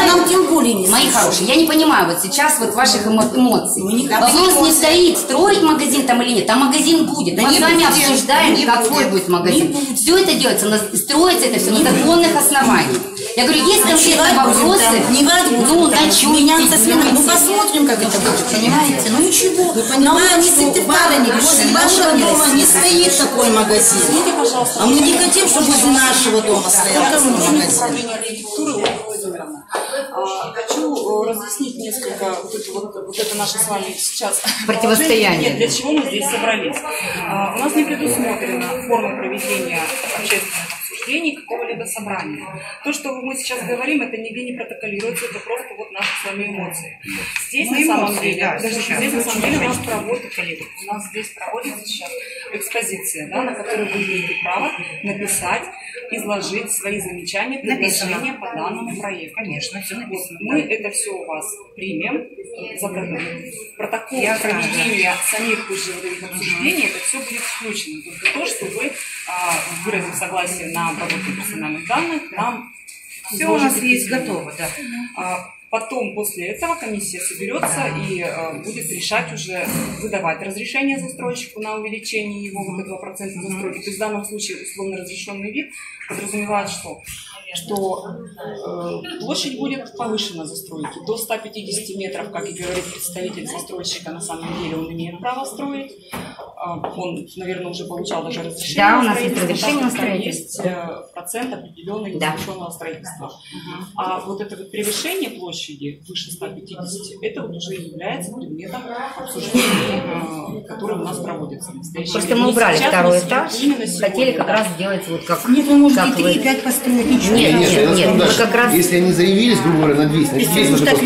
понимаю, нам тем более не мои хорошие, я не понимаю вот сейчас вот ваших эмоций. Вопрос не стоит, строить магазин там или нет, там магазин будет. Мы с вами обсуждаем, какой будет магазин. Все это делается, строится это все на законных основаниях. Я говорю, есть конкретные вопросы, ну, начнем. Ну, посмотрим, как это будет, понимаете? Ну, ничего. На уровне сертификата не решили. На уровне дома не стоит такой магазин. А мы не хотим, чтобы возле нашего дома стоял такой магазин. Хочу разъяснить несколько вот это наше с вами сейчас противостояние. Для чего мы здесь собрались. У нас не предусмотрена форма проведения общественных обсуждений, какого-либо собрания. То, что мы сейчас говорим, это нигде не протоколируется, это просто вот наши с вами эмоции. Здесь на самом деле, здесь на самом деле у нас здесь проводится сейчас экспозиция, да, на которой вы имеете право написать, изложить свои замечания, предложения по данному проекту. Конечно, все написано. Мы это все у вас примем, протокол проведения самих обсуждений, это все будет включено. Только то, что вы, выразив согласие на обработку персональных данных, нам все у нас есть готово, да. Потом, после этого, комиссия соберется и будет решать уже, выдавать разрешение застройщику на увеличение его вот этого процента застройки. То есть в данном случае условно разрешенный вид подразумевает что площадь будет повышена застройки до 150 метров, как и говорит представитель застройщика, на самом деле он имеет право строить. Он, наверное, уже получал даже разрешение. Да, у нас есть разрешение на строительство. Есть процент определенный разрешенного строительства. А вот это вот превышение площади выше 150, это вот уже является предметом обсуждения, который у нас проводится. Просто мы убрали второй этаж, хотели как раз сделать вот как... Нет, вы можете 3-5 построить, ничего. Нет, мы как раз... Если они заявились, грубо говоря, на 200,